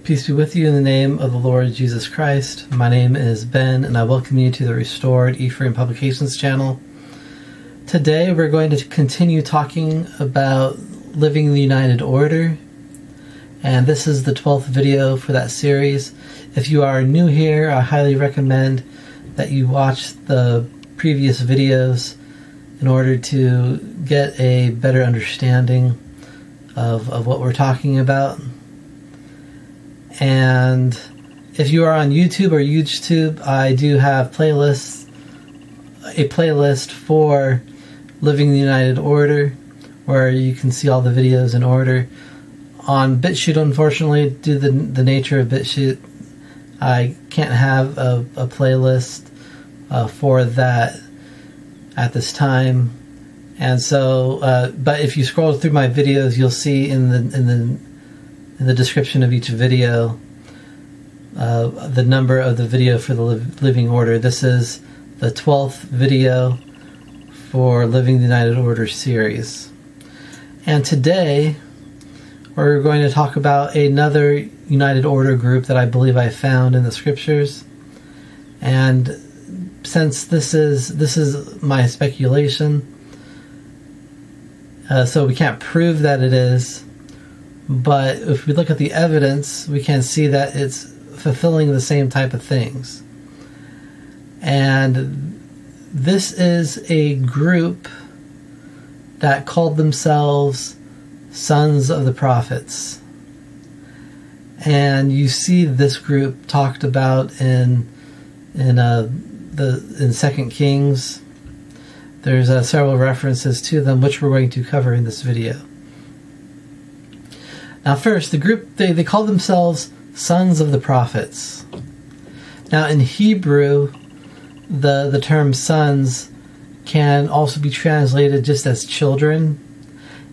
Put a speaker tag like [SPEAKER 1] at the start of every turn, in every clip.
[SPEAKER 1] Peace be with you in the name of the Lord Jesus Christ. My name is Ben, and I welcome you to the Restored Ephraim Publications channel. Today we're going to continue talking about living in the United Order, and this is the 12th video for that series. If you are new here, I highly recommend that you watch the previous videos in order to get a better understanding of what we're talking about. And if you are on YouTube or YouTube, I do have a playlist for Living in the United Order, where you can see all the videos in order. On BitChute, unfortunately, due to the nature of BitChute, I can't have a playlist for that at this time. And so, but if you scroll through my videos, you'll see in the description of each video the number of the video for the Living Order. This is the 12th video for Living the United Order series. And today we're going to talk about another United Order group that I believe I found in the scriptures. And since this is my speculation, so we can't prove that it is, but if we look at the evidence, we can see that it's fulfilling the same type of things. And this is a group that called themselves Sons of the Prophets. And you see this group talked about in 2 Kings. There's several references to them, which we're going to cover in this video. Now first, the group, they call themselves Sons of the Prophets. Now in Hebrew, the term sons can also be translated just as children.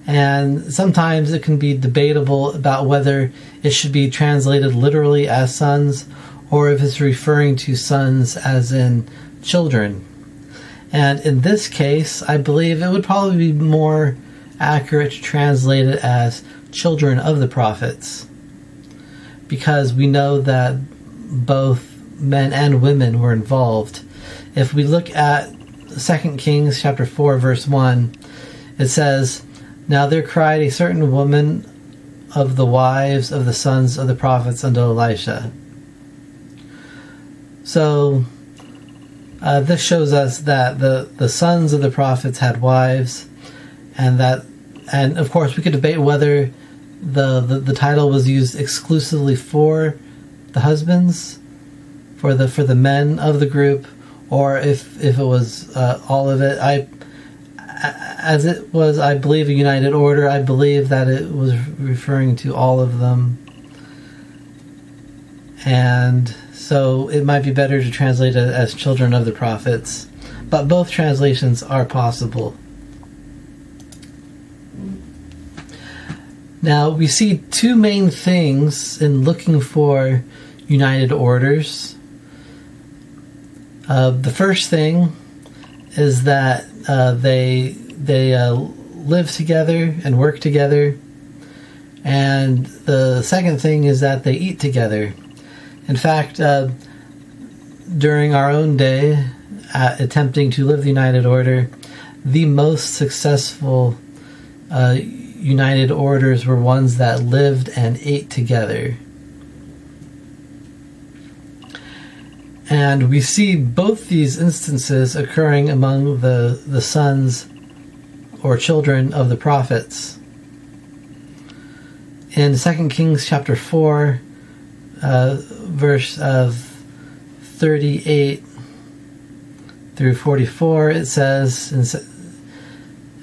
[SPEAKER 1] And sometimes it can be debatable about whether it should be translated literally as sons, or if it's referring to sons as in children. And in this case, I believe it would probably be more accurate to translate it as children of the prophets, because we know that both men and women were involved. If we look at 2 Kings chapter 4 verse 1, it says, "Now there cried a certain woman of the wives of the sons of the prophets unto Elisha." So this shows us that the sons of the prophets had wives, and of course we could debate whether the title was used exclusively for the husbands, for the men of the group, or if it was all of it. As it was, I believe, a United Order, I believe that it was referring to all of them. And so it might be better to translate it as children of the prophets, but both translations are possible. Now, we see two main things in looking for United Orders. The first thing is that they live together and work together, and the second thing is that they eat together. In fact, during our own day, attempting to live the United Order, the most successful United Orders were ones that lived and ate together. And we see both these instances occurring among the sons or children of the prophets. In 2 Kings chapter 4, verse of 38 through 44, it says,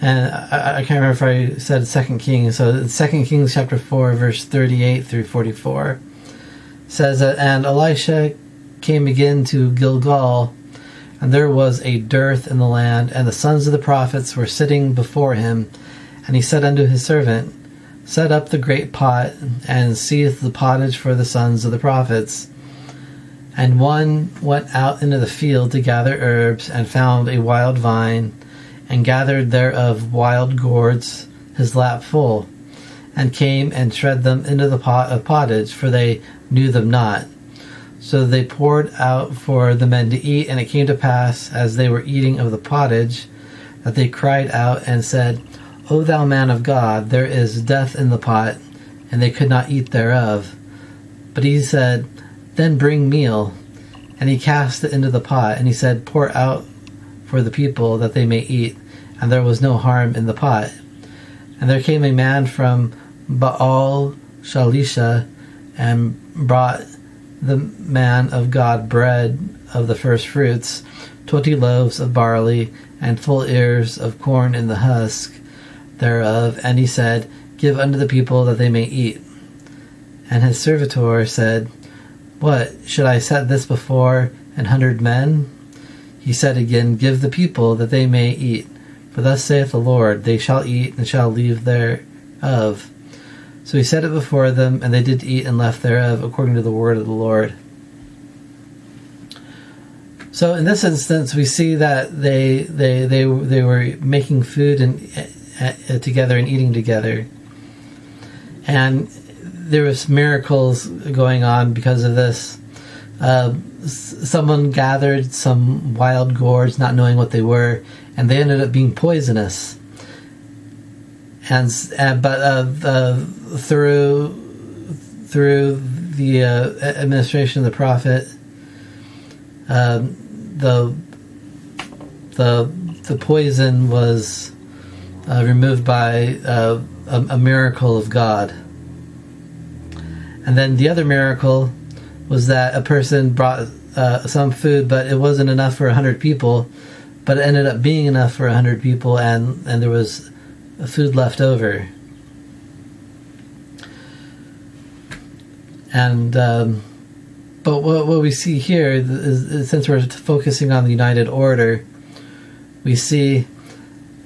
[SPEAKER 1] and I can't remember if I said 2 Kings, so 2 Kings chapter 4, verse 38 through 44, says that, "And Elisha came again to Gilgal, and there was a dearth in the land, and the sons of the prophets were sitting before him. And he said unto his servant, Set up the great pot, and seeth the pottage for the sons of the prophets. And one went out into the field to gather herbs, and found a wild vine, and gathered thereof wild gourds, his lap full. and came and shred them into the pot of pottage, for they knew them not. So they poured out for the men to eat, and it came to pass, as they were eating of the pottage, that they cried out and said, O thou man of God, there is death in the pot, and they could not eat thereof. But he said, Then bring meal. And he cast it into the pot, and he said, Pour out for the people, that they may eat. And there was no harm in the pot. And there came a man from Baal Shalisha, and brought the man of God bread of the first fruits, 20 loaves of barley, and full ears of corn in the husk thereof. And he said, Give unto the people, that they may eat. And his servitor said, What, should I set this before 100 men? He said again, Give the people, that they may eat. For thus saith the Lord, They shall eat, and shall leave thereof. So he set it before them, and they did eat and left thereof, according to the word of the Lord. So in this instance, we see that they were making food and together and eating together, and there was miracles going on because of this. Someone gathered some wild gourds, not knowing what they were, and they ended up being poisonous. But through the administration of the prophet, the poison was removed by a miracle of God. And then the other miracle was that a person brought some food, but it wasn't enough for 100 people, but it ended up being enough for 100 people, and there was food left over. And but what we see here is, since we're focusing on the United Order, we see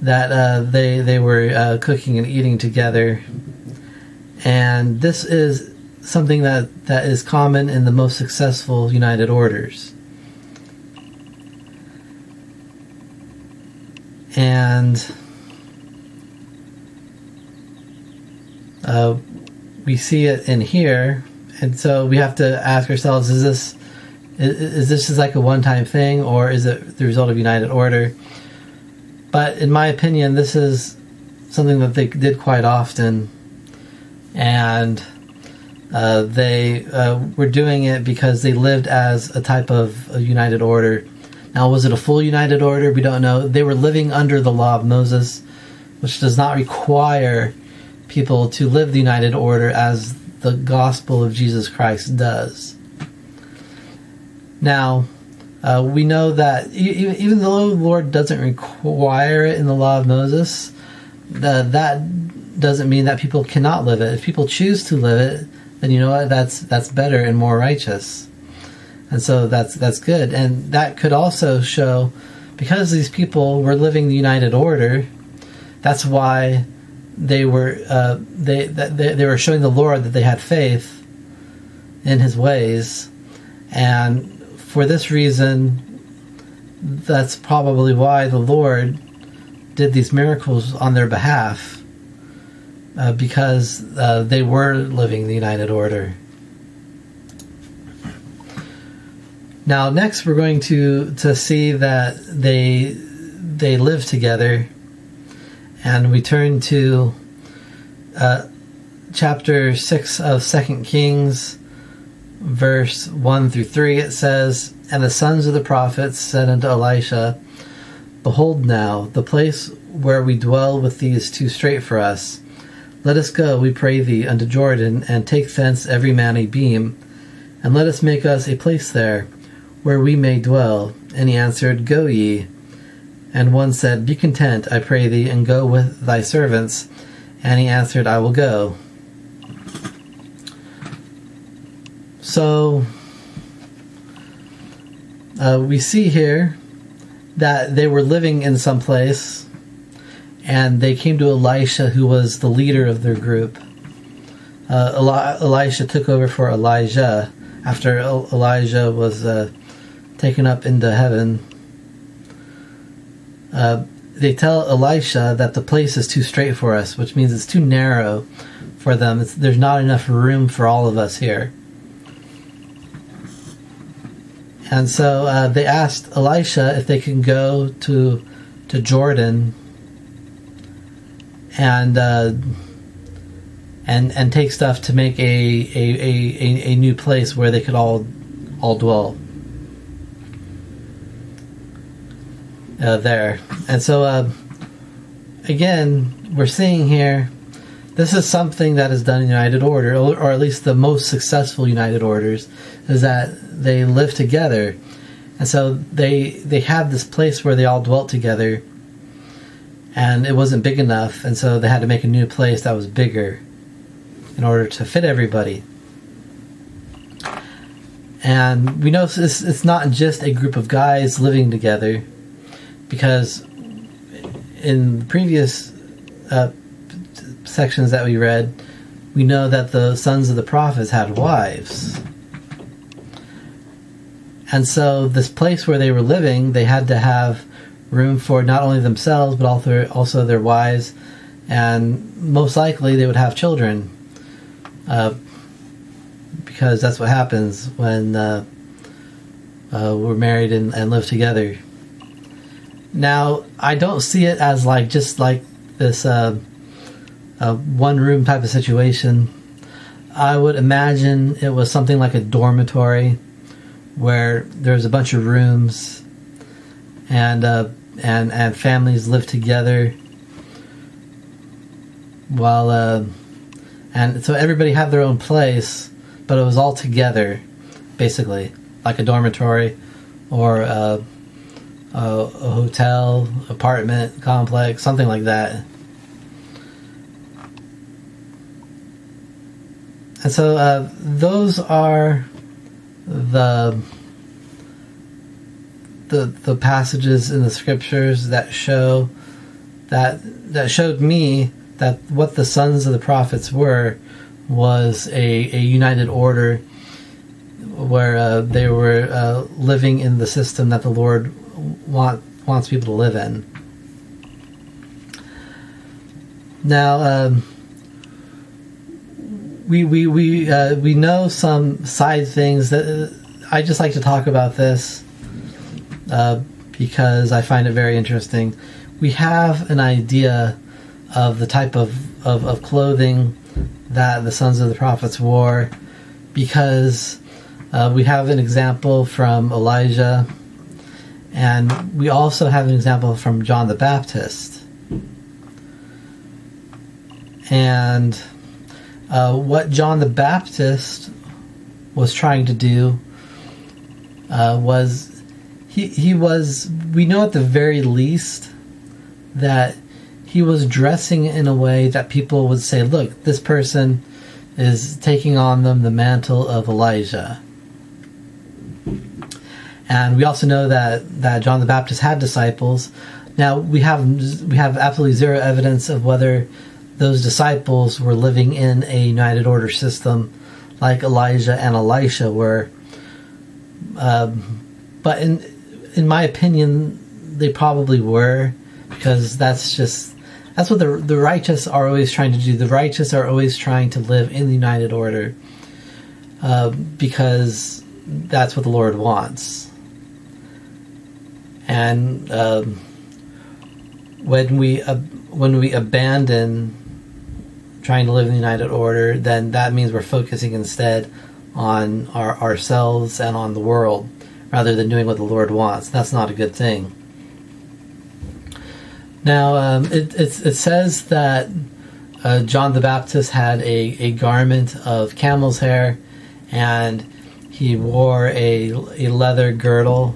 [SPEAKER 1] that they were cooking and eating together, and this is something that is common in the most successful United Orders. And we see it in here, and so we have to ask ourselves, is this just like a one-time thing, or is it the result of United Order? But in my opinion, this is something that they did quite often, and they were doing it because they lived as a type of a United Order. Now, was it a full United Order? We don't know. They were living under the law of Moses, which does not require people to live the United Order as the gospel of Jesus Christ does. Now, we know that even though the Lord doesn't require it in the law of Moses, that doesn't mean that people cannot live it. If people choose to live it, then you know what? That's better and more righteous. And so that's good. And that could also show, because these people were living the United Order, that's why they were they were showing the Lord that they had faith in His ways, and for this reason, that's probably why the Lord did these miracles on their behalf, because they were living the United Order. Now, next we're going to see that they live together, and we turn to chapter 6 of 2 Kings, verse 1 through 3. It says, And the sons of the prophets said unto Elisha, Behold now, the place where we dwell with thee is too strait for us. Let us go, we pray thee, unto Jordan, and take thence every man a beam, and let us make us a place there, where we may dwell. And he answered, Go ye. And one said, Be content, I pray thee, and go with thy servants. And he answered, I will go. So, we see here that they were living in some place, and they came to Elisha, who was the leader of their group. Elisha took over for Elijah after Elijah was taken up into heaven. They tell Elisha that the place is too straight for us, which means it's too narrow for them. There's not enough room for all of us here. And so they asked Elisha if they can go to Jordan and take stuff to make a new place where they could all dwell there. And so again, we're seeing here, this is something that is done in United Order, or at least the most successful United Orders, is that they live together. And so they had this place where they all dwelt together, and it wasn't big enough, and so they had to make a new place that was bigger in order to fit everybody. And we know it's not just a group of guys living together, because in the previous sections that we read, we know that the sons of the prophets had wives. And so this place where they were living, they had to have room for not only themselves, but also their wives, and most likely they would have children, because that's what happens when we're married and live together. Now, I don't see it as just like this one room type of situation. I would imagine it was something like a dormitory where there's a bunch of rooms and families live together while and so everybody had their own place, but it was all together, basically, like a dormitory or a hotel, apartment complex, something like that. And so those are the passages in the scriptures that showed me that what the sons of the prophets was a united order where they were living in the system that the Lord wants people to live in. Now, we know some side things that I just like to talk about this because I find it very interesting. We have an idea of the type of clothing that the sons of the prophets wore, because we have an example from Elijah, and we also have an example from John the Baptist. And what John the Baptist was trying to do was we know at the very least that he was dressing in a way that people would say, look, this person is taking on them the mantle of Elijah. And we also know that John the Baptist had disciples. Now, we have absolutely zero evidence of whether those disciples were living in a United Order system like Elijah and Elisha were. But in my opinion, they probably were, because that's what the righteous are always trying to do. The righteous are always trying to live in the United Order because that's what the Lord wants. And when we abandon trying to live in the United Order, then that means we're focusing instead on ourselves and on the world, rather than doing what the Lord wants. That's not a good thing. Now, it says that John the Baptist had a garment of camel's hair, and he wore a leather girdle.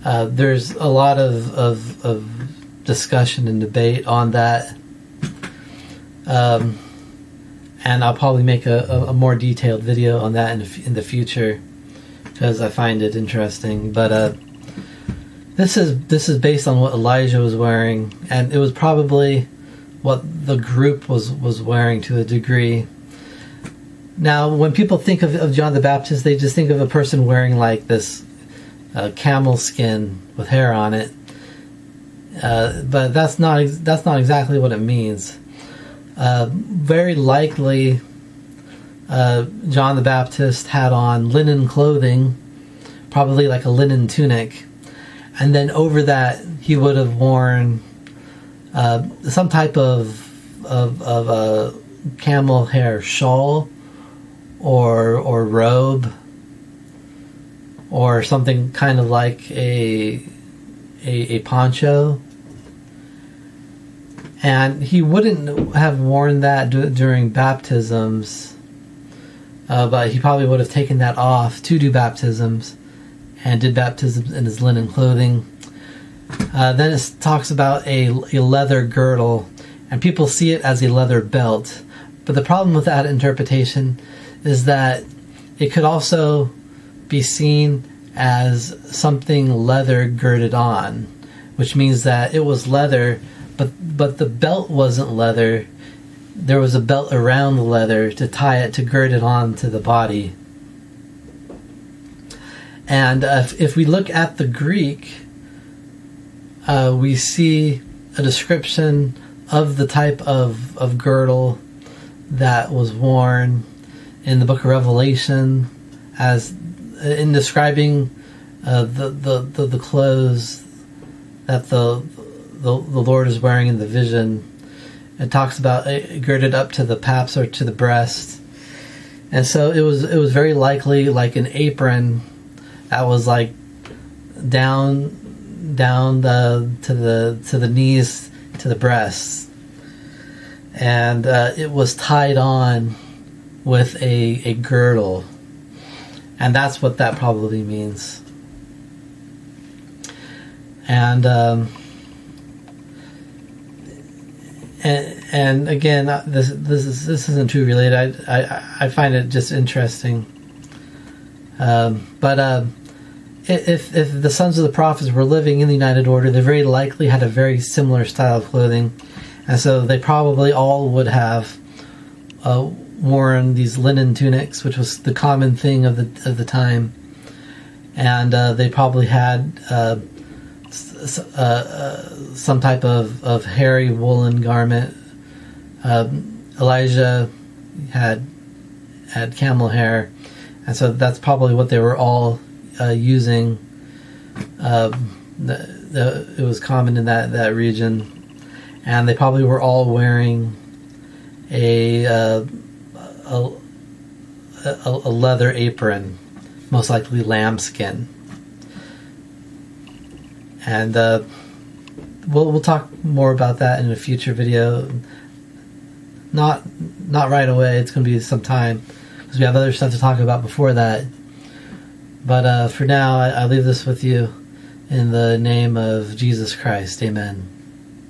[SPEAKER 1] There's a lot of discussion and debate on that. And I'll probably make a more detailed video on that in the future, because I find it interesting. But this is based on what Elijah was wearing, and it was probably what the group was wearing to a degree. Now, when people think of John the Baptist, they just think of a person wearing like this camel skin with hair on it, but that's not exactly what it means. Very likely, John the Baptist had on linen clothing, probably like a linen tunic, and then over that he would have worn some type of a camel hair shawl or robe, or something kind of like a poncho. And he wouldn't have worn that during baptisms, but he probably would have taken that off to do baptisms, and did baptisms in his linen clothing. Then it talks about a leather girdle, and people see it as a leather belt. But the problem with that interpretation is that it could also be seen as something leather girded on, which means that it was leather, but the belt wasn't leather. There was a belt around the leather to tie it, to gird it on to the body. And if we look at the Greek, we see a description of the type of girdle that was worn in the Book of Revelation, as in describing the clothes that the Lord is wearing in the vision. It talks about girded up to the paps or to the breast, and so it was very likely like an apron that was like down to the knees to the breasts, and it was tied on with a girdle, and that's what that probably means. And again, this isn't too related. I find it just interesting. But if the sons of the prophets were living in the United Order, they very likely had a very similar style of clothing, and so they probably all would have worn these linen tunics, which was the common thing of the time, and they probably had some type of hairy woolen garment. Elijah had camel hair, and so that's probably what they were all using. It was common in that region, and they probably were all wearing a leather apron, most likely lambskin. And we'll talk more about that in a future video. Not right away. It's going to be some time, because we have other stuff to talk about before that. But for now, I leave this with you in the name of Jesus Christ. Amen.